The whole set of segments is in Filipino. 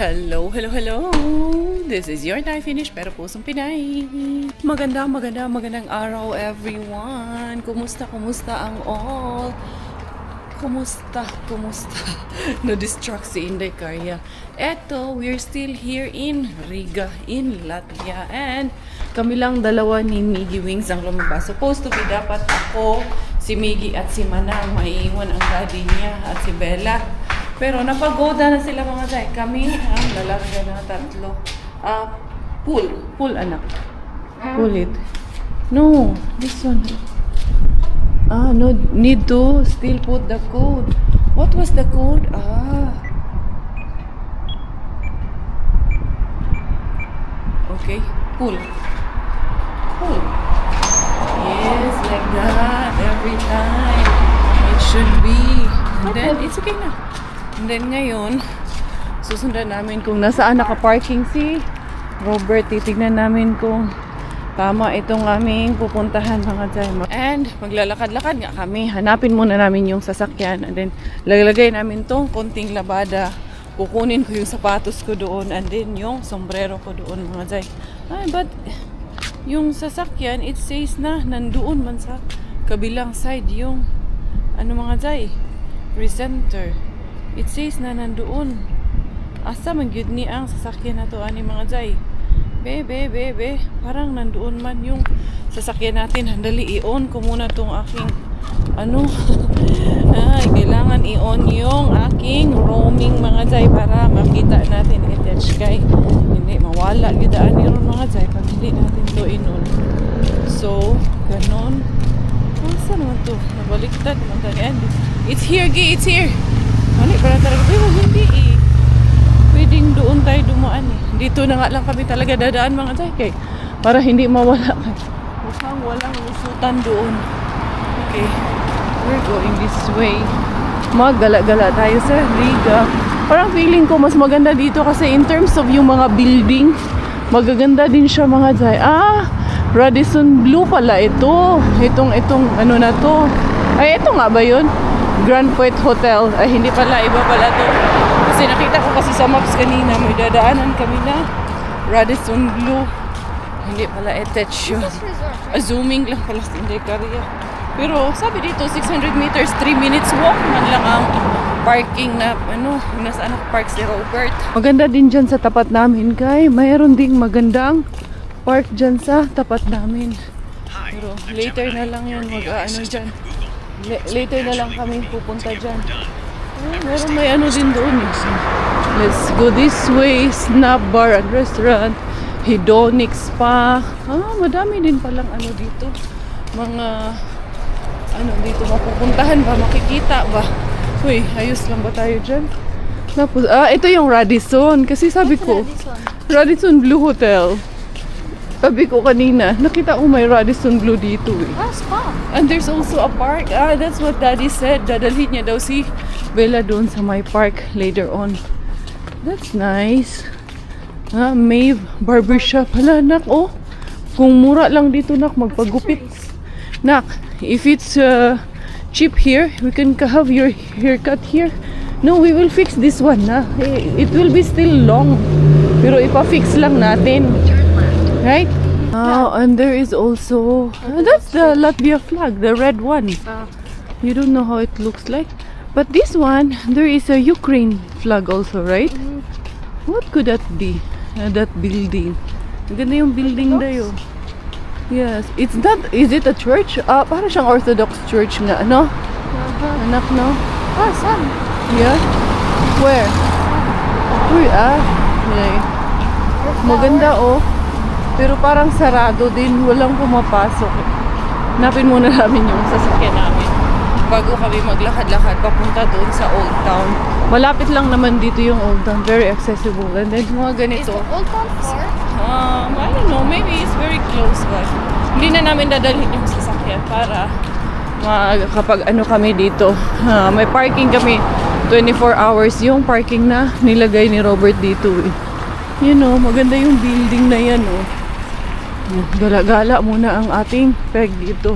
Hello, hello, hello! This is your Thai Finish pero pusong Pinay. Magandang araw everyone. Kumusta ang all? Kumusta? Na-distract si Inday Karya. Eto, we're still here in Riga, in Latvia. And kami lang dalawa ni Miggy Wings ang lumabas. Supposed to be dapat ako, si Miggy at si Manang. Maiiwan ang daddy niya at si Bella. Pero napagoda na sila mga day. Kami ang lalagyan na tatlo. Pull anak. Pull it. No, this one. No, need to still put the code. What was the code? Okay, pull. Yes, like that every time. It should be. And then, it's okay na. And then ngayon, susundan namin kung nasaan naka-parking si Robert. Titignan namin kung tama itong aming pupuntahan mga Jai. And maglalakad-lakad nga kami. Hanapin muna namin yung sasakyan. And then lalagay namin tong konting labada. Kukunin ko yung sapatos ko doon. And then yung sombrero ko doon mga Jai. But yung sasakyan, it says na nandoon man sa kabilang side yung mga Jai, presenter. It says na nandoon. Asa man gyud ni ang sasakyan na to ani mga Jai. Be. Parang nandoon man yung sasakyan natin. Handali, i-on ko muna tong aking kailangan i-on yung aking roaming mga Jai para makita natin i-touch kay hindi mawala gyud ani ron mga Jai pag hindi natin to in-on. So, ganon. Asa naman to? Nabaliktad naman tayo. It's here, it's here. Mali para talaga. Pero hindi pwedeng doon tayo dumaan Dito na nga lang kami talaga dadaan mga Jai kay para hindi mawala kay. Mukhang walang lusutan doon. Okay. We're going this way. Maggala-gala tayo sa Riga. Parang feeling ko mas maganda dito kasi in terms of yung mga building, magaganda din siya mga Jai. Radisson Blu pala ito. Itong na to. Ay, ito nga ba yun? Grand Point Hotel. Ay, hindi pala. Iba pala to. Kasi nakita ko kasi sa maps kanina. May dadaanan kami na Radisson Blu. Hindi pala attach yun. Zooming lang pala sa Inday Karya. Pero sabi dito, 600 meters, 3 minutes walk man lang ang parking na nasaan park si Robert. Maganda din dyan sa tapat namin kay mayroon ding magandang park dyan sa tapat namin. Pero later na lang yan dyan. Later na lang kami pupunta dyan. Meron may din doon. Let's go this way. Snap Bar and Restaurant. Hedonic Spa. Madami din palang dito. Mga dito mapupuntahan ba? Makikita ba? Uy, ayos lang ba tayo dyan? Tapos, ito yung Radisson. Kasi sabi ko, Radisson Blu Hotel. Sabi ko kanina, nakita ko may Radisson Blu dito Spa. And there's also a park. That's what Daddy said. Dadalhin niya daw si Bella doon sa my park later on. That's nice. May barbershop. Hala, nak, kung mura lang dito, nak, magpagupit. Nak, if it's cheap here, we can have your haircut here. No, we will fix this one, na. It will be still long. Pero ipa-fix lang natin. Right? And there is also that's the Latvia flag, the red one. You don't know how it looks like, but this one there is a Ukraine flag also, right? What could that be? That building. Ganda yung building dayo. Yes, it's not. Is it a church? Para siyang Orthodox church nga, no? Anak, no? Saan? Yeah. Where? Yeah. Maganda pero parang sarado din, walang pumapasok. Hanapin muna namin yung sasakyan namin bago kami maglakad-lakad papunta doon sa Old Town. Malapit lang naman dito yung Old Town, very accessible. And then mga ganito. Is the Old Town far? I don't know, maybe it's very close, but hindi na namin dadalhin yung sasakyan para kapag kami dito. May parking kami 24 hours yung parking na nilagay ni Robert dito. Maganda yung building na yan. Gala-gala muna ang ating peg dito.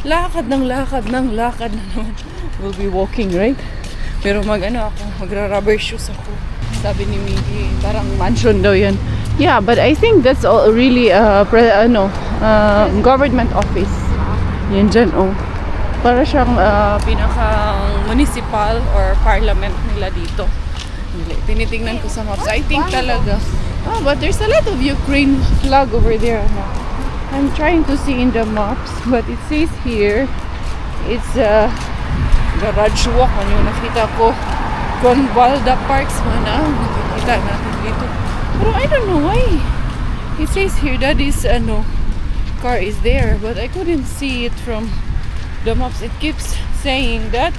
Lakad na naman. We'll be walking, right? Pero magra-rubber shoes ako. sabi ni Miggy. Parang mansion daw yan. Yeah, but I think that's all really government office. Yan dyan, oh. Para siyang pinakang municipal or parliament nila dito. Tinitingnan ko sa maps. I think talaga. Oh, but there's a lot of Ukraine flag over there. No? I'm trying to see in the maps, but it says here, it's garage walk. Ano yung nakita ko? Convalda Parks man, nakikita natin dito. Pero I don't know why. It says here that is, car is there, but I couldn't see it from the maps. It keeps saying that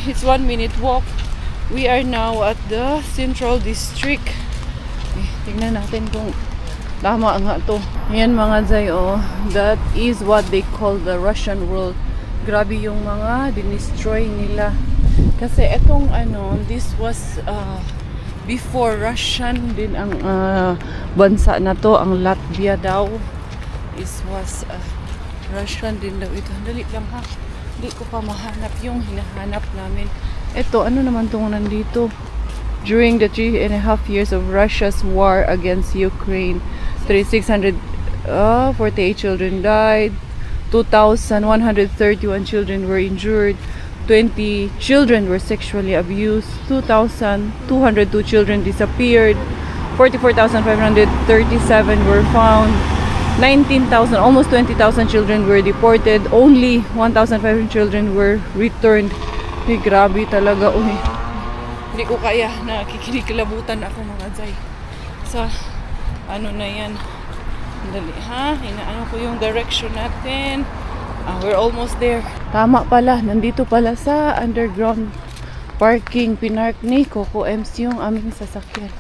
it's 1 minute walk. We are now at the Central District. Tingnan natin kung tama nga to. Ayan mga Zay, oh. That is what they call the Russian world. Grabe yung mga dinestroy nila. Kasi etong this was before Russian din ang bansa na to. Ang Latvia daw. This was Russian din daw ito. Dali lang ha. Hindi ko pa mahanap yung hinahanap namin. Ito, ano naman itong nandito? During the 3.5 years of Russia's war against Ukraine, 3,648 children died, 2,131 children were injured, 20 children were sexually abused, 2,202 children disappeared, 44,537 were found, 19,000, almost 20,000 children were deported, only 1,500 children were returned. Ay, grabe talaga, uy. Hindi ko kaya, nakikinikilabutan ako mga Zay. Sa, na yan. Dali, ha? Inaano ko yung direction natin. We're almost there. Tama pala, nandito pala sa underground parking. Pinark ni Coco MC yung aming sasakyan.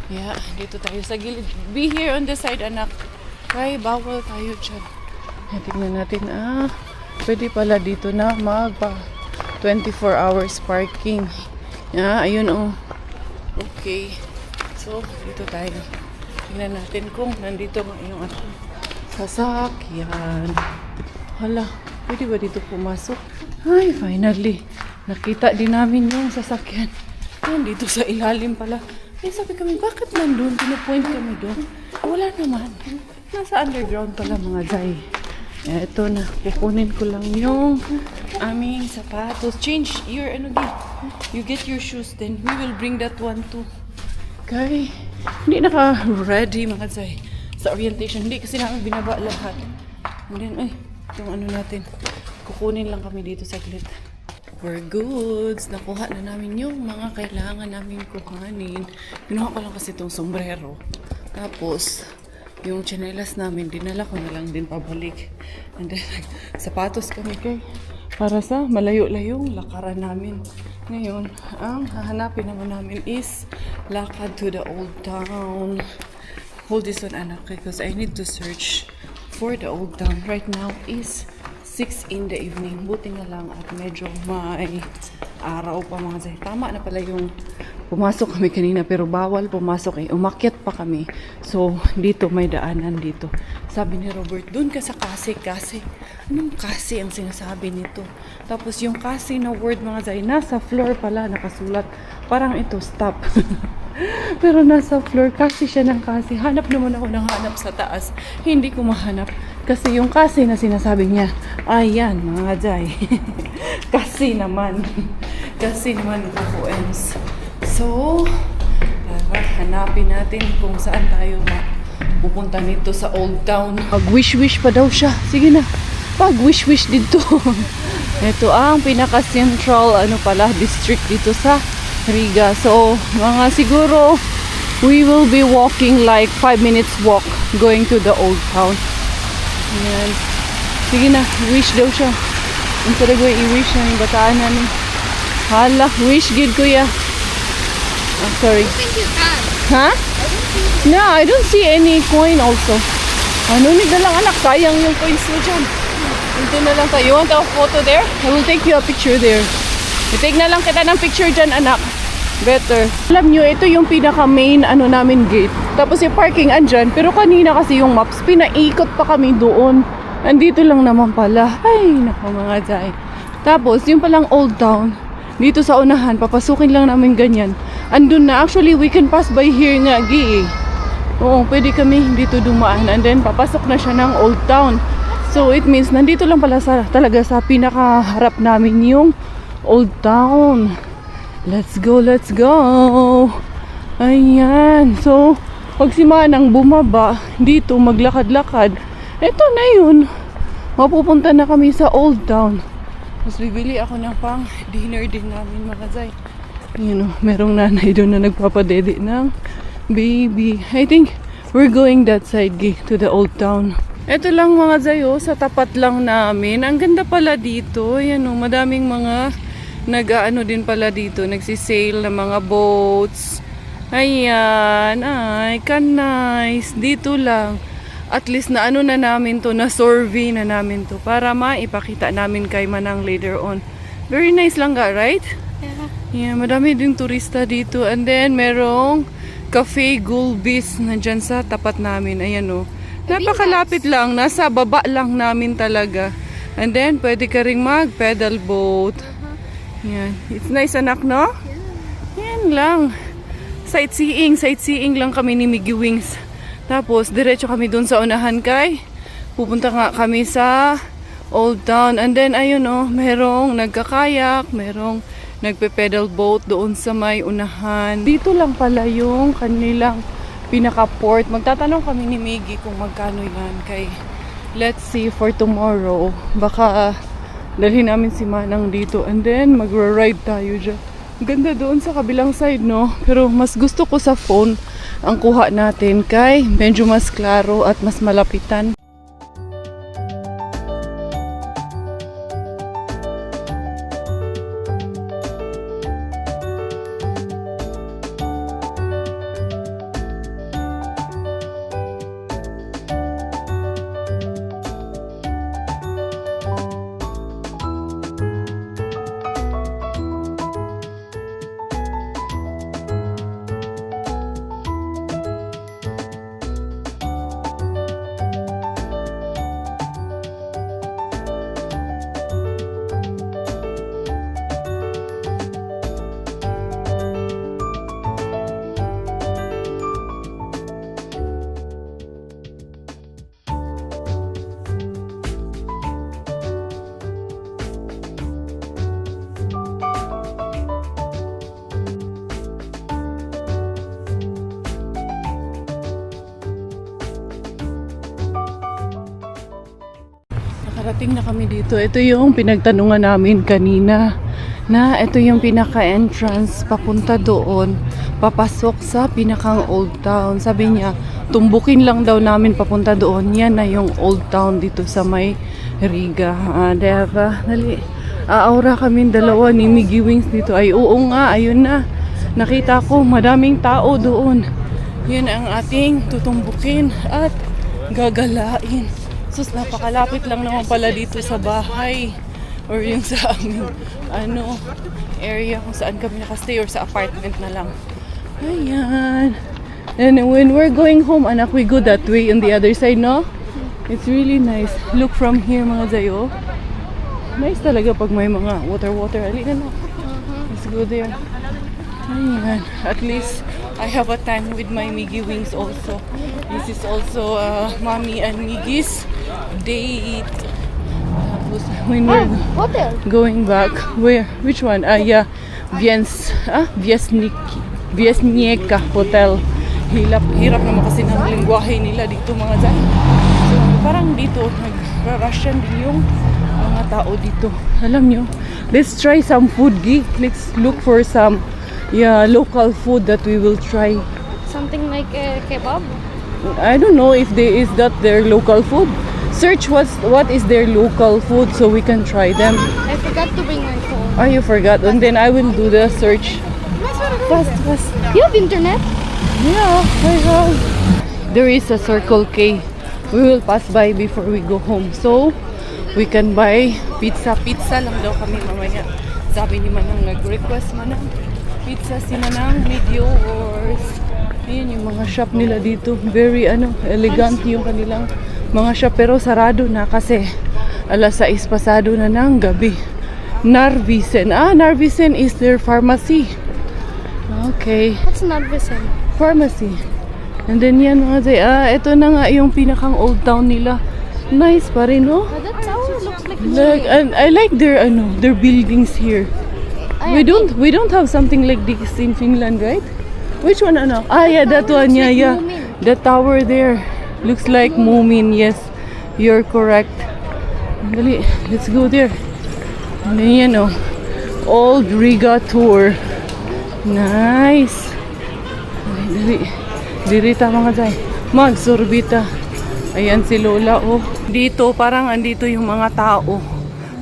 Yeah, dito tayo sa gilid. Be here on the side, anak. Kaya bawal tayo dyan. Tingnan natin, pwede pala dito na magpa 24 hours parking. Yeah, ayun, oh. Okay. So, dito tayo. Tingnan natin kung nandito nga yung ating sasakyan. Hala, pwede ba dito pumasok? Ay, finally. Nakita din namin yung sasakyan. Nandito sa ilalim pala. Eh, sabi kami, bakit nandun? Pinapoint kami doon. Wala naman. Nasa underground pala mga Zay. Ito na, kukunin ko lang yung aming sapatos. Change your, you get your shoes, then we will bring that one too. Okay, hindi naka-ready mga Zay sa orientation. Hindi kasi namin binaba lahat. And then, itong natin, kukunin lang kami dito sa glit. We're goods. Nakuha na namin yung mga kailangan namin kuhanin. Kinuha ko lang kasi itong sombrero. Tapos, yung tsinelas namin, dinala ko na lang din pabalik. And then, sapatos kami para sa malayo-layong lakaran namin. Ngayon, ang hahanapin naman namin is lakad to the old town. Hold this one, anak, because I need to search for the old town. Right now is 6 in the evening. Buti na lang at medyo may araw pa mga Zay. Tama na pala yung pumasok kami kanina pero bawal pumasok umakyat pa kami. So, dito may daanan dito. Sabi ni Robert, dun ka sa kasi. Anong kasi ang sinasabi nito? Tapos yung kasi na word mga Zay, nasa floor pala nakasulat. Parang ito, stop. Pero nasa floor, kasi siya ng kasi. Hanap naman ako ng hanap sa taas. Hindi ko mahanap. Kasi yung kasi na sinasabi niya, ayan mga Zay. Kasi naman. Kasi naman Coco Ems. So, hanapin natin kung saan tayo pupunta nito sa Old Town. Pag-wish-wish pa daw siya. Sige na. Pag-wish-wish dito. Ito ang pinaka-central district dito sa Riga. So, mga siguro we will be walking like 5 minutes walk going to the Old Town. Ayan. Sige na. Wish daw siya. Ang talaga i-wish na yung bataan namin. Hala, wish good kuya. I'm sorry. I think you can. Huh? No, I don't see any coin also. Ngunit na lang anak, sayang yung coins mo dyan. Ito na lang tayo. You want a photo there? I will take you a picture there. I-take na lang kita ng picture dyan anak. Better. Alam nyo, ito yung pinaka main namin gate. Tapos yung parking andyan. Pero kanina kasi yung maps, pinaikot pa kami doon. Andito lang naman pala. Ay, naku mga Zay. Tapos yung palang Old Town. Dito sa unahan, papasukin lang namin ganyan. andun na. Actually, we can pass by here nga, Gi. Oo, pwede kami dito dumaan. And then, papasok na siya ng Old Town. So, it means, nandito lang pala talaga sa pinakaharap namin yung Old Town. Let's go, let's go. Ayan. So, pag si Manang bumaba, dito maglakad-lakad, eto na yun. Mapupunta na kami sa Old Town. Tapos bibili ako ng pang dinner din namin mga Zay. You know, merong nanay doon na nagpapadede ng baby. I think we're going that side, to the Old Town. Ito lang mga Zay, sa tapat lang namin. Ang ganda pala dito. Yan madaming mga nag-ano din pala dito. Nagsisale na mga boats. Ayan. Ay, nice. Dito lang. At least na ano na namin to, na survey na namin to para maipakita namin kay Manang later on. Very nice lang ga, right? Yeah, madami din turista dito. And then merong Cafe Gulbis nandyan sa tapat namin. Ayan napakalapit lang, nasa baba lang namin talaga. And then pwede ka ring mag pedal boat. Yan, it's nice anak, no? Yan lang. Sightseeing lang kami ni Miggy Wings. Tapos, diretso kami dun sa unahan kay. Pupunta nga kami sa Old Town. And then, ayun merong nagkakayak, merong nagpe-pedal boat doon sa may unahan. Dito lang pala yung kanilang pinaka-port. Magtatanong kami ni Miggy kung magkano yan kay. Let's see for tomorrow. Baka dalhin namin si Manang dito. And then, magra-ride tayo dyan. Ganda doon sa kabilang side, no? Pero mas gusto ko sa phone ang kuha natin kay medyo mas klaro at mas malapitan. Nakarating na kami dito. Ito yung pinagtanungan namin kanina. Na ito yung pinaka-entrance papunta doon. Papasok sa pinakang Old Town. Sabi niya, tumbukin lang daw namin papunta doon. Yan na yung Old Town dito sa may Riga. Dali. Aura kami dalawa ni Miggy Wings dito. Ay, oo nga, ayun na. Nakita ko, madaming tao doon. Yan ang ating tutumbukin at gagalain. Sus, napakalapit lang naman pala dito sa bahay or yung sa aming area kung saan kami nakastay or sa apartment na lang. Ayan. And when we're going home, anak, we go that way on the other side, no? It's really nice. Look from here, mga Zayo. Nice talaga pag may mga water. Halika na. Let's go there. Ayan. At least I have a time with my Miggy Wings also. This is also Mommy and Miggy's date. When we're Hotel. going back, where? Which one? Yeah, Viesnieka Hotel. Hirap naman kasi ng lingwahe nila dito mga Zay. So, parang dito, nag-Russian din yung mga tao dito. Alam nyo, let's try some food, Gi. Let's look for some local food that we will try. Something like a kebab. I don't know if is that their local food. Search what is their local food so we can try them. I forgot to bring my phone. Oh, you forgot. And then I will do the search. Fast. You have internet? Yeah, I have. There is a Circle K. We will pass by before we go home. So, we can buy pizza. Pizza lang daw kami mamaya. Sabi ni Manang, nag-request Manang. Pizza si Manang, medyo or... Ayan yung mga shop nila dito. Very elegant yung kanilang mga shop. Pero sarado na kasi alas 6 pasado na ng gabi. Narvisen. Narvisen is their pharmacy. Okay. What's Nadvisen? Pharmacy. And then yan mga Zay. Ito na nga yung pinakang old town nila. Nice pa rin, no? Oh, that tower looks like And I like their buildings here. We don't have something like this in Finland, right? Which one, ano? Yeah, that tower one, looks like yeah. Moomin. The tower there looks like Moomin, yes. You're correct. Dali, let's go there. And then yan, oh. Old Riga tour. Nice. Dali. Dirita mga Zay. Magsorbita. Ayan si Lola, oh. Dito, parang andito yung mga tao.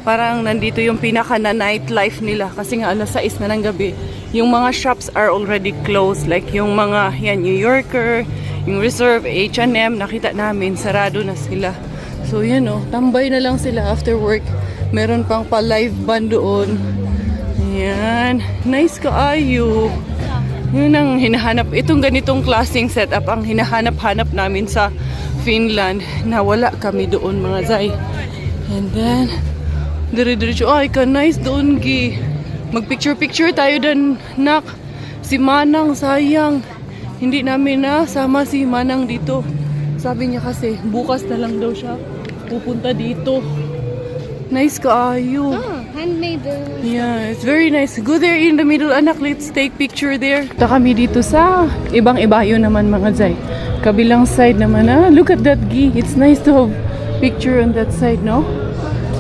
Parang nandito yung pinaka na nightlife nila. Kasi nga alas 6 na ng gabi. Yung mga shops are already closed. Like yung mga, yan, New Yorker, yung Reserve, H&M, nakita namin, sarado na sila. So yan, oh. Tambay na lang sila after work. Meron pang pa-live band doon. Ayan. Nice kaayo. Yun ang hinahanap. Itong ganitong klaseng setup ang hinahanap-hanap namin sa Finland na wala kami doon mga Zay. And then, dire-diretso, ay ka nice doon gi. Mag-picture-picture tayo dan nak. Si Manang sayang. Hindi namin na sama si Manang dito. Sabi niya kasi bukas na lang daw siya pupunta dito. Nice kaayo. Handmade. Yeah, it's very nice. Go there in the middle, anak. Let's take picture there. Ito kami dito sa ibang ibayo naman mga Zay. Kabilang side naman, look at that gi. It's nice to have picture on that side, no?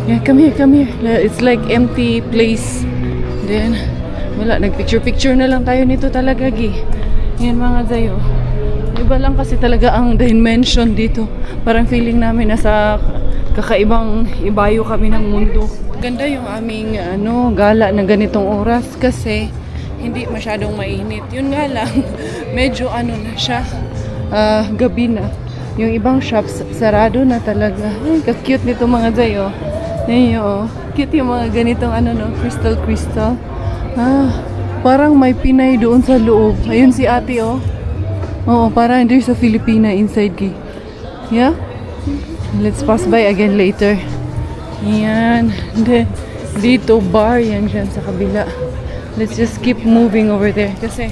Yeah, come here, come here. It's like empty place. Then, wala, nagpicture-picture na lang tayo nito talaga gi. Yan mga Zay, oh. Iba lang kasi talaga ang dimension dito. Parang feeling namin nasa kakaibang ibayo kami ng mundo. Ganda yung aming gala ng ganitong oras kasi hindi masyadong mainit. Yun nga lang, medyo na siya, gabi na. Yung ibang shops, sarado na talaga. Ay, ka-cute nito mga Zay, oh. Ayun, oh. Cute yung mga ganitong crystal. Parang may Pinay doon sa loob. Ayun si ate, oh. Oo, parang there's a Filipina inside, gi. Yeah? Let's pass by again later. Yan. Dito, bar yan dyan sa kabila. Let's just keep moving over there. Kasi,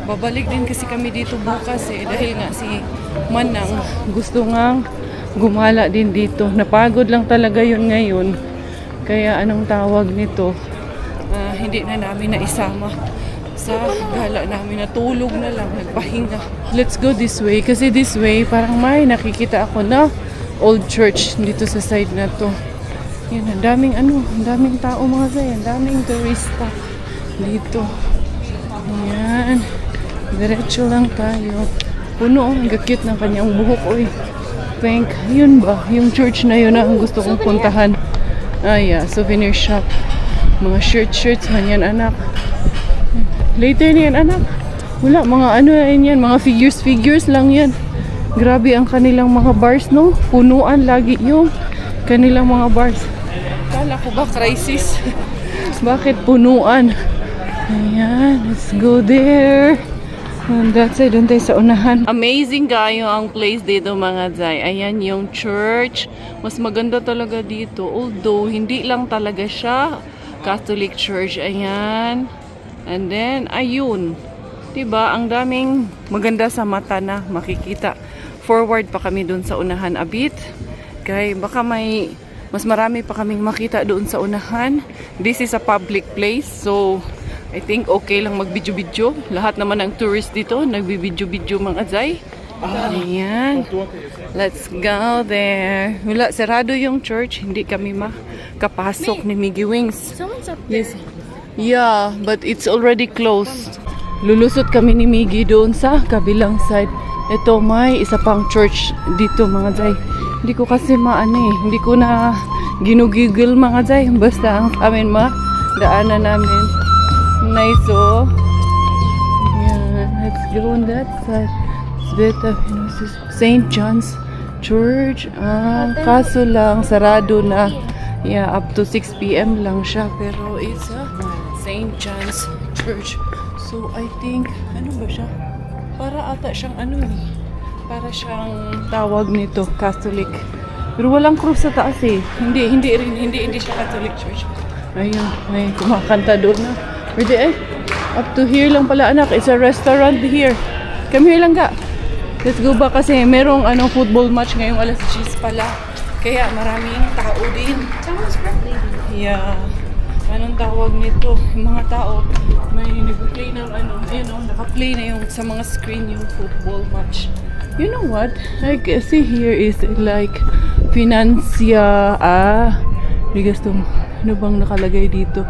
babalik din kasi kami dito bukas eh. Dahil nga si Manang gusto nga gumala din dito. Napagod lang talaga yun ngayon. Kaya anong tawag nito? Hindi na namin naisama sa gala namin. Natulog na lang, nagpahinga. Let's go this way. Kasi this way, parang may nakikita ako na old church dito sa side na to. Yan, ang daming tao mga Zay. Ang daming turista dito. Yan. Diretso lang tayo. Puno, ang cute ng kanyang buhok. Oy, pink. Yun ba? Yung church na yun ang gusto kong puntahan. Yeah, souvenir shop. Mga shirts man yan, anak. Later na yan, anak. Wala, mga yan. Mga figures lang yan. Grabe ang kanilang mga bars, no? Punuan lagi yung kanilang mga bars. Kala ko ba crisis? Bakit punuan? Ayan, let's go there. And that's it, doon tayo sa unahan. Amazing kayo ang place dito mga Zay. Ayan yung church. Mas maganda talaga dito. Although, hindi lang talaga siya Catholic Church. Ayan. And then, ayun. Diba, ang daming maganda sa mata na makikita. Forward pa kami doon sa unahan a bit. Kaya baka may mas marami pa kaming makita doon sa unahan. This is a public place. So, I think okay lang mag-video-video. Lahat naman ng tourist dito, nagbi-video-video mga Zay. Ayan. Let's go there. Wala, sarado yung church. Hindi kami makapasok ni Miggy Wings. Someone's up there. Yes. Yeah, but it's already closed. Lulusot kami ni Miggy doon sa kabilang side. Ito, may isa pang church dito mga Zay. Hindi ko kasi hindi ko na ginugigil mga Zay. Basta ang amin daanan namin. Nice, oh. Yeah, let's go on that side. It's better, St. John's Church. Kaso lang, sarado na. Yeah, up to 6 p.m. lang siya. Pero it's a St. John's Church. So, I think, ano ba siya? Para ata siyang para siyang tawag nito, Catholic. Pero walang cross sa taas eh. Hindi siya Catholic Church. Ayun, may kumakanta doon na. Pwede Up to here lang pala anak. It's a restaurant here. Come here lang ka. Let's go back kasi merong football match ngayong alas 10 pala. Kaya maraming tao din. Someone's birthday. Yeah. Anong tawag nito? Yung mga tao may nag-play ng naka-play na yung sa mga screen yung football match. You know what? Like, see here is like Financia. Bigas to. Ano bang nakalagay dito?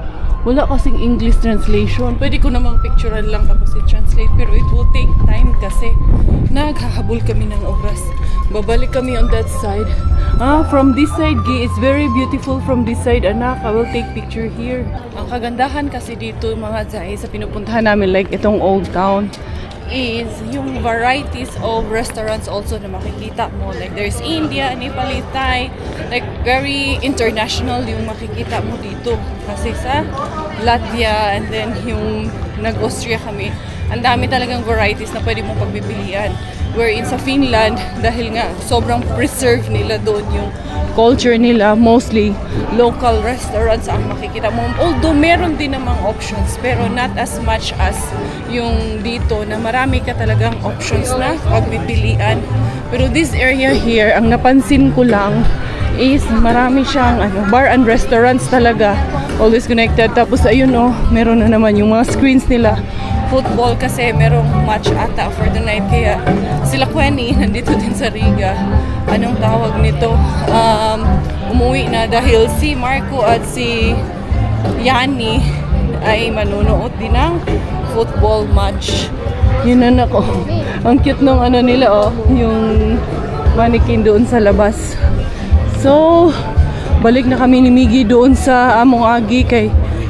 Wala kasing English translation. Pwede ko namang picturean lang tapos i-translate. Pero it will take time kasi naghahabol kami ng oras. Babalik kami on that side. From this side, it's very beautiful from this side, anak. I will take picture here. Ang kagandahan kasi dito, mga Zay, sa pinupuntahan namin, like itong Old Town, is yung varieties of restaurants also na makikita mo. Like there's India, Nepali, Thai, like very international yung makikita mo dito. Kasi sa Latvia and then yung nag-Austria kami, ang dami talagang varieties na pwede mong pagpipilian. Wherein sa Finland, dahil nga sobrang preserve nila doon yung culture nila, mostly local restaurants ang makikita mo. Although meron din namang options, pero not as much as yung dito na marami ka talagang options na pagpipilian. Pero this area here, ang napansin ko lang is marami siyang bar and restaurants talaga. Always connected. Tapos ayun meron na naman yung mga screens nila. Football kasi merong match ata for the night. Kaya sila Quenny nandito din sa Riga. Anong tawag nito? Umuwi na dahil si Marco at si Yani ay manunood din ng football match. Yun na ko. Ang cute nung nila yung mannequin doon sa labas. So, balik na kami ni Miggy doon sa Among Agi kay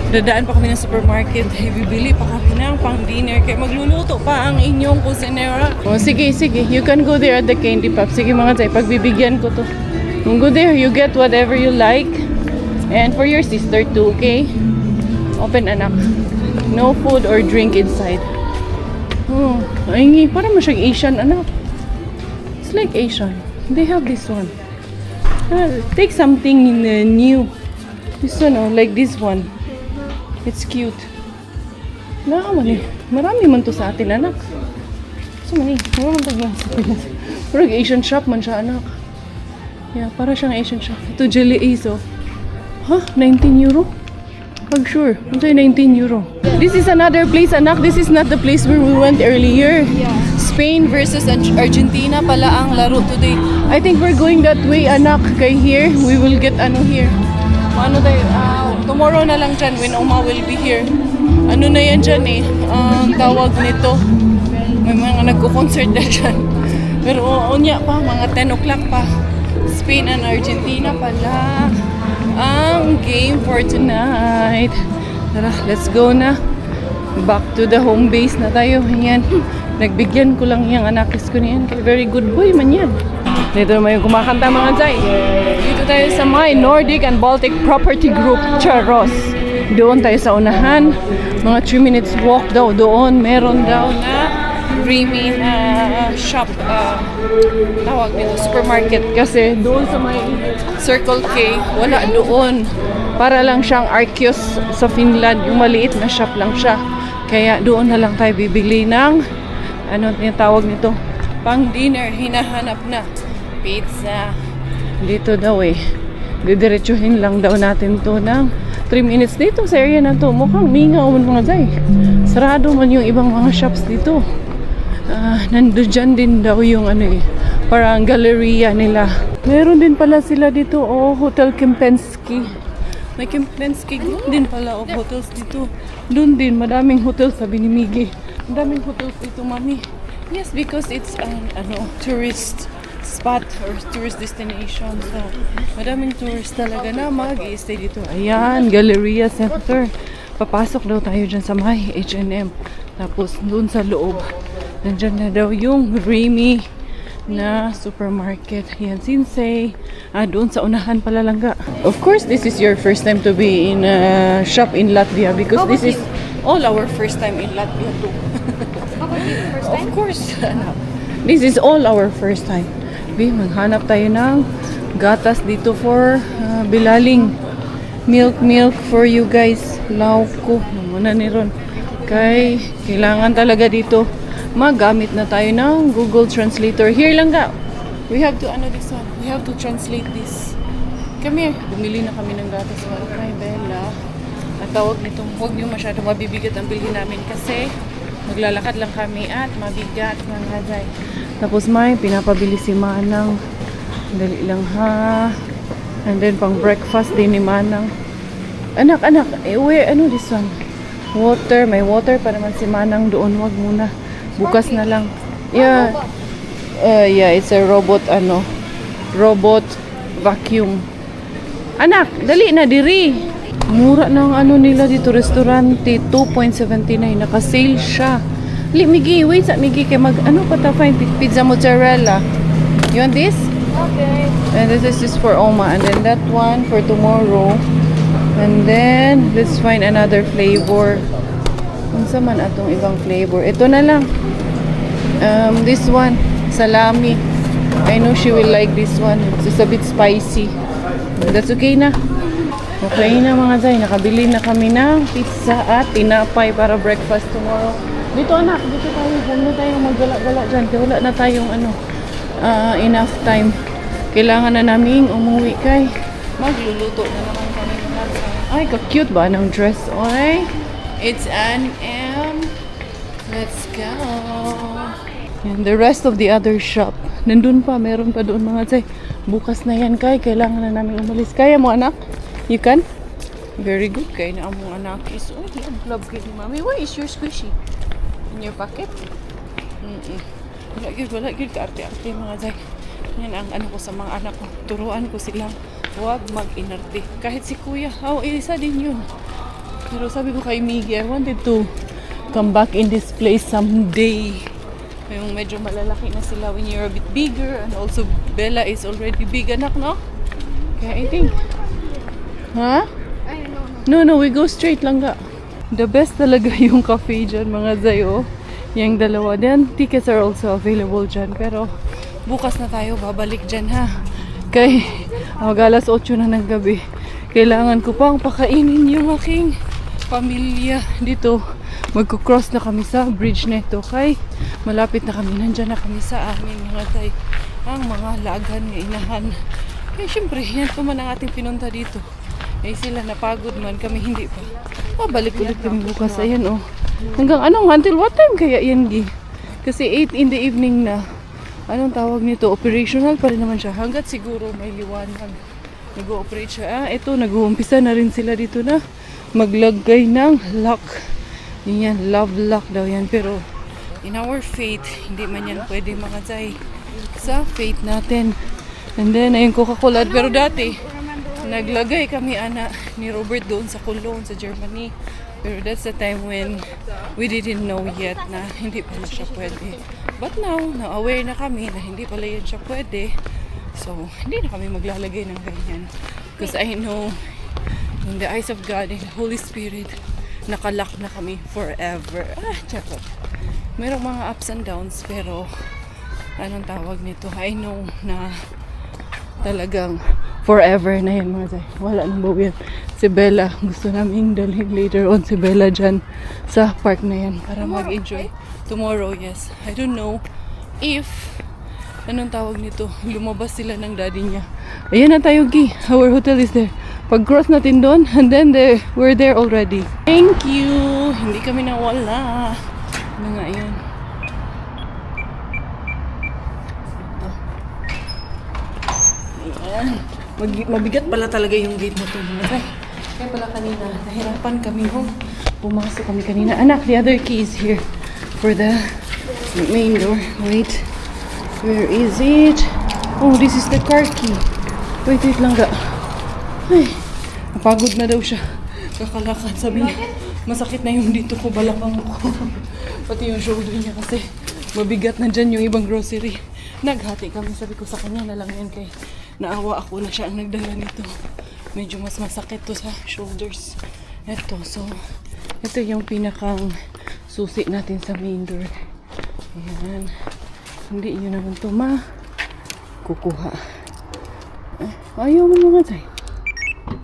dadaan pa kami ng supermarket. Bibili pa kami ng pang-dinner kaya magluluto pa ang inyong kusinera. Sige. You can go there at the Candy Pop. Sige mga Zay, pagbibigyan ko to. You go there, you get whatever you like. And for your sister too, okay? Open anak. No food or drink inside. Ay, parang masyag Asian anak. It's like Asian. They have this one. Take something new. This one, like this one. It's cute. Marami man to sa atin, anak. So, marami man sa Pinas. Parang Asian shop man siya, anak. Yeah, para siyang Asian shop. Ito, Jelly Ace, 19 euro? Pag sure. Ito 19 euro. This is another place, anak. This is not the place where we went earlier. Yeah. Spain versus Argentina pala ang laro today. I think we're going that way, anak. Kay here, we will get here. Tomorrow na lang dyan when Oma will be here. Ano na yan dyan ang tawag nito. May mga nagko-concert na dyan. Pero unya pa, mga 10 o'clock pa. Spain and Argentina pala ang game for tonight. Tara, let's go na. Back to the home base na tayo. Yan. Nagbigyan ko lang yung anakis ko niyan. Very good boy man yan. Dito may kumakanta mga Zay. Dito tayo sa may Nordic and Baltic Property Group, Charos. Doon tayo sa unahan. Mga 3 minutes walk daw doon. Meron daw na creamy na shop. Tawag nito, supermarket. Kasi doon sa may Circle K, wala doon. Para lang siyang Arceus sa Finland. Yung maliit na shop lang siya. Kaya doon na lang tayo bibili ng tawag nito? Pang dinner, hinahanap na. Pizza. Dito daw didiretsuhin lang daw natin to ng 3 minutes dito sa area na to. Mukhang mingaw man mga Zay. Sarado man yung ibang mga shops dito. Nandun din daw yung parang galleria nila. Meron din pala sila dito, Hotel Kempinski. May Kempinski din pala hotels dito. Doon din, madaming hotels sabi ni Miggy. Madaming hotels dito, mami. Yes, because it's tourist spot or tourist destination. So, madaming tourists talaga na mag-i-stay dito. Ayan, Galleria Center. Papasok daw tayo dyan sa may H&M. Tapos, doon sa loob, nandyan na daw yung Remy na supermarket. Ayan, Sinsay. Doon sa unahan pala langga. Of course, this is your first time to be in a shop in Latvia because this is all our first time in Latvia too. First time? Of course. This is all our first time. Maghanap tayo ng gatas dito for bilaling. Milk for you guys. Lauko. Muna ni Ron. Kay kailangan talaga dito magamit na tayo ng Google Translator. Here lang ga. We have to this one. We have to translate this. Come here. Bumili na kami ng gatas para kay Bella. At tawag nitong huwag niyo masyadong mabibigat ang bilhin namin kasi maglalakad lang kami at mabigat ng hazay. Tapos may pinapabili si Manang. Dali lang ha. And then pang breakfast din ni Manang. Anak, where, this one? Water, may water pa naman si Manang doon. Wag muna. Bukas na lang. Yeah. Yeah, it's a robot, robot vacuum. Anak, dali na diri. Mura ng nila dito, restaurante, 2.79. Naka-sale siya. Migi, wait sa Migi, kay fine, pizza mozzarella. You want this? Okay. And this is for Oma. And then that one for tomorrow. And then, let's find another flavor. Unsa man atong ibang flavor. Ito na lang. This one, salami. I know she will like this one. It's a bit spicy. That's okay na. Okay na mga zay. Nakabili na kami ng pizza at tinapay para breakfast tomorrow. Dito anak, dito tayo. Huwag na tayong maggala-gala dyan. Kaya wala na tayong enough time. Kailangan na naming umuwi kay magluluto na naman kami mga zay. Ay, ka-cute ba ng dress? Oy, it's an M. Let's go. And the rest of the other shop. Nandun pa, meron pa doon mga zay. Bukas na yan kay. Kailangan na namin umalis. Kaya mo anak? You can? Very good kay na among anak is. Oh, love kay ni Mami. Why is your squishy? In your pocket? Wala good ka arte-arte mga zay. Yan ang ko sa mga anak ko. Turuan ko silang huwag mag-inarte. Kahit si kuya, isa din yun. Pero sabi ko kay Miggy, I wanted to come back in this place someday. Yung medyo malalaki na sila when you're a bit bigger. And also, Bella is already big anak, no? Kaya I think. Ha? No, we go straight lang ga. The best talaga yung cafe dyan, mga zayo. Yung dalawa. Then, tickets are also available dyan. Pero, bukas na tayo babalik dyan, ha? Kay, alas 8 na ng gabi. Kailangan ko pang pakainin yung aking pamilya dito. Magko-cross na kami sa bridge neto. Kay, malapit na kami. Nandyan na kami sa aming mga tay. Ang mga lagan ng inahan. Kaya syempre, yan pa man ang ating pinunta dito. Eh sila napagod man, kami hindi pa. Balik ulit kami bukas. Ayan Hanggang until what time kaya yan gi? Kasi 8 in the evening na. Anong tawag nito? Operational pa rin naman siya. Hanggat siguro may liwanag. Nag-ooperate siya. Ito, nag-uumpisa na rin sila dito na maglagay ng lock. Yan, love lock daw yan. Pero, in our faith, hindi man yan pwede mga zay. Sa faith natin. And then, ayun Coca-Cola. Pero dati, naglagay kami ni Robert doon sa Cologne, sa Germany. Pero that's the time when we didn't know yet na hindi pala siya pwede. But now, na-aware na kami na hindi pala yan siya pwede. So, hindi na kami maglalagay ng ganyan. Because I know, in the eyes of God and the Holy Spirit, nakalock na kami forever. Charot. Merong mga ups and downs, pero anong tawag nito? I know na talagang forever na yan mga zay. Wala nang bawian. Si Bella, gusto namin dalhin later on si Bella dyan sa park na yan para mag-enjoy. Tomorrow, yes. I don't know if anong tawag nito, lumabas sila ng daddy niya. Ayan na tayo, Gi. Our hotel is there. Pag-cross natin doon, and then we're there already. Thank you! Hindi kami nawala. Ano nga yun? Ayan. Mabigat pala talaga yung gate na ito. Kaya pala kanina, nahirapan kami pumasok kami kanina. Anak, the other key is here for the main door. Wait. Where is it? Oh, this is the car key. Wait lang ga. Ay, napagod na daw siya. Kakalakad. Sabi niya, masakit na yung dito ko, balakang ko. Pati yung shoulder niya kasi mabigat na dyan yung ibang grocery. Naghati kami. Sabi ko sa kanya na lang yan kay naawa ako na siya ang nagdala nito. Medyo mas masakit to sa shoulders. Ito, so ito yung pinakang susi natin sa main door. Ayan. Hindi nyo naman ito kukuha. Ayaw mo mga tayo.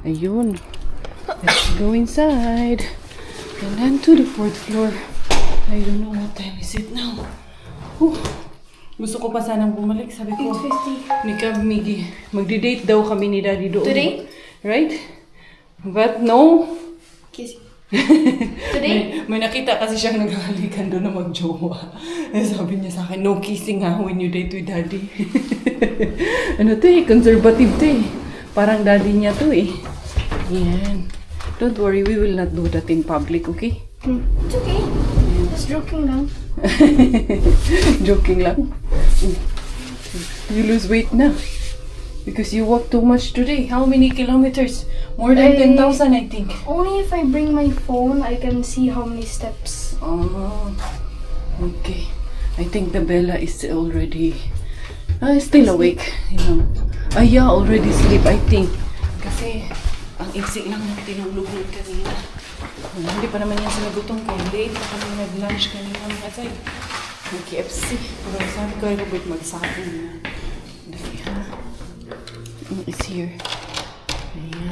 Ayun. Let's go inside. And then to the 4th floor. I don't know what time is it now. Whew. Gusto ko pa sanang bumalik. Sabi ko, 8:50. ni Cab Miggy, magdi-date daw kami ni Daddy doon. Today? Right? But no. Kiss. Today? May nakita kasi siyang naghahalikan doon na magjowa. Sabi niya sa akin, no kissing ha when you date with Daddy. Ano to eh, conservative to eh. Parang Daddy niya to eh. Yan. Don't worry, we will not do that in public, okay? It's okay. Just joking lang. Joking lang. You lose weight na. Because you walk too much today. How many kilometers? More than 10,000, I think. Only if I bring my phone, I can see how many steps. Oh, okay. I think the Bella is already still awake, you know. Yeah, already sleep, I think. Kasi ang iksi lang ng tinulugan kanina. Hindi pa naman yan sila gutom kaya late na kami nag-lunch kanina mga tay. Mag-KFC. Pero sabi ko ay Robert magsabong na. Dali ha. It's here. Ayan.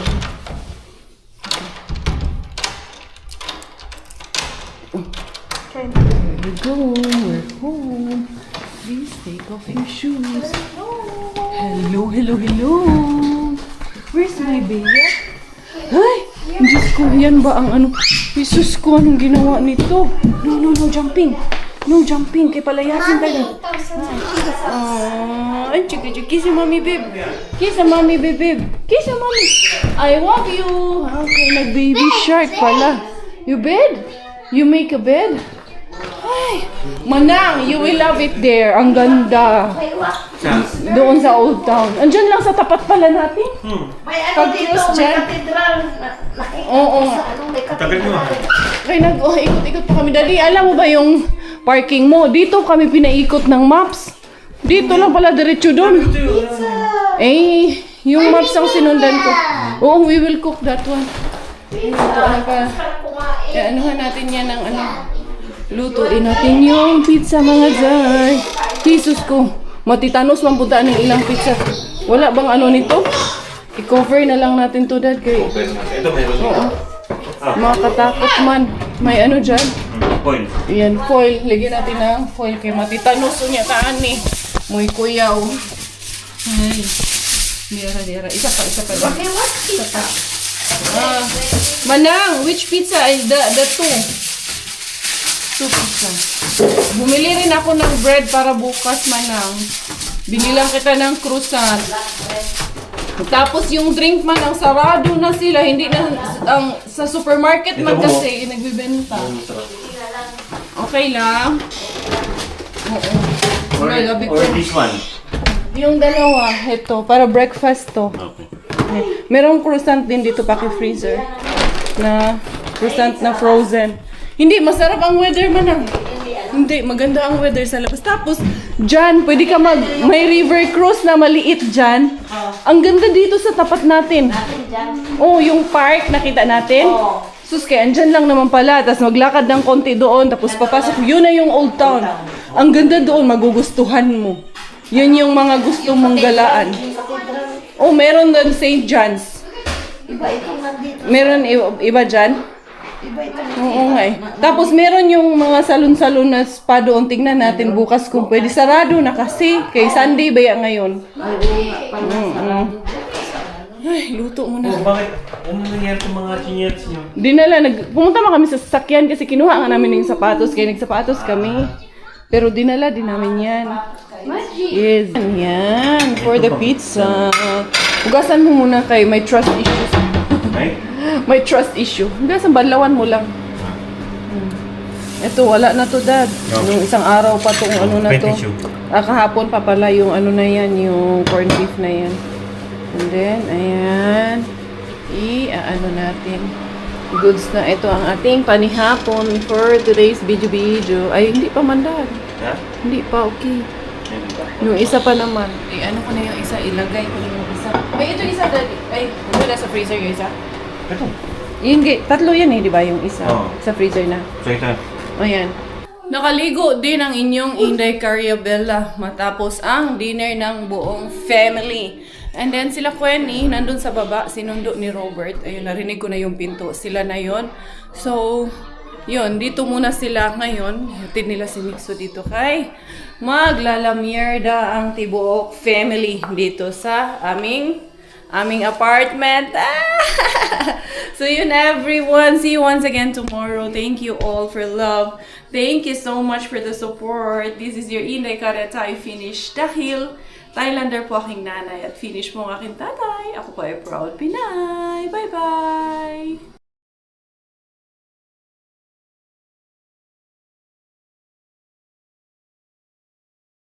Try na. There we go. We're home. Please take off your shoes. Hello, hello, hello. Where's my baby? Ay! Diyos ko, yan ba ang ano? Jesus ko, anong ginawa nito? No, no, no jumping. No jumping. Kaya palayasin tayo. Ay, chiki, chiki. Kiss your mommy, babe. Kiss your mommy, babe, babe. Kiss your mommy. I love you. Okay, nag-baby shark pala. You bed? You make a bed? Ay, Manang, you will love it there. Ang ganda. Doon sa Old Town. Andyan lang sa tapat pala natin. May ano dito, Pag-cross may dyan. katedral. Oo. May Tagal nyo ah. Kaya ikot-ikot pa kami. Dali, alam mo ba yung parking mo? Dito kami pinaikot ng maps. Dito lang pala, diretso doon. Eh, yung maps ang sinundan ko. Oo, we will cook that one. Ito, ano pa? Anuhan natin yan ng ano. Lutuin natin yung pizza mga Zay. Jesus ko. Matitanos man puntaan ng ilang pizza. Wala bang ano nito? I-cover na lang natin to dad. Kay... Ito meron dito. Oo. Makatakot man. May ano dyan? Foil. Yan, foil. Lagyan natin ng foil kay matitanos niya taan eh. Muy kuyaw. Ay. Dira. Isa pa. Okay, what pizza? Manang, which pizza is the two? Two pizza. Bumili rin ako ng bread para bukas, Manang. Binilang kita ng croissant. Tapos yung drink man, ang sarado na sila. Hindi na, sa supermarket man Ito mo. kasi, nagbibenta. Okay lang. Oo. Gabi ko. Or this one. Yung dalawa, ito, para breakfast to. Okay. Merong croissant din dito, paki-freezer. Na croissant na frozen. Hindi, masarap ang weather man ah. Hindi, maganda ang weather sa labas. Tapos, dyan, pwede ka may river cruise na maliit dyan. Ang ganda dito sa tapat natin. Oh, yung park, nakita natin. Sus, kaya andyan lang naman pala. Tapos maglakad ng konti doon. Tapos papasok, yun na yung Old Town. Ang ganda doon, magugustuhan mo. Yun yung mga gusto mong galaan. Oh, meron doon St. John's. Iba itong nandito. Meron iba dyan? Iba itong Oo nga eh. Tapos meron yung mga salon-salon na spa doon. Tingnan natin bukas kung pwede. Sarado na kasi. Kay Sunday ba yan ngayon? Ay, luto mo na. Oh, bakit? Ano nangyari sa mga chinyats nyo? Dinala, pumunta man kami sa sasakyan kasi kinuha nga namin yung sapatos. Kaya nagsapatos kami. Pero dinala din namin yan. Yes. Yan. For the pizza. Hugasan mo muna kay may trust issues. Right? May trust issue. Hugasan, banlawan mo lang. Ito, wala na to, Dad. Yung isang araw pa tong ano na to. Tissue. Kahapon pa pala yung ano na yan, yung corned beef na yan. And then, ayan. I-ano natin. Goods na. Ito ang ating panihapon for today's video. Ay, hindi pa man, Dad. Ha? Hindi pa, okay. Yung isa pa naman. Ano ko na yung isa, ilagay ko na yung isa. Ay, ito isa, Daddy. Ay, wala sa freezer yung isa. Ito. Tatlo yan eh, di ba? Yung isa. Oo. Sa freezer na. So ito. Ayan. Nakaligo din ang inyong Inday Cariabella matapos ang dinner ng buong family. And then sila Quenny, nandun sa baba, sinundo ni Robert. Ayun, narinig ko na yung pinto. Sila na yon. So, yun, dito muna sila ngayon. Hatid nila si Nixo dito kay maglalamierda ang tibuok family dito sa aming apartment. So yun everyone, see you once again tomorrow. Thank you all for love. Thank you so much for the support. This is your Inday Karatay finish dahil Thailander po aking nanay at finish mo ang aking tatay. Ako po ay proud Pinay. Bye-bye!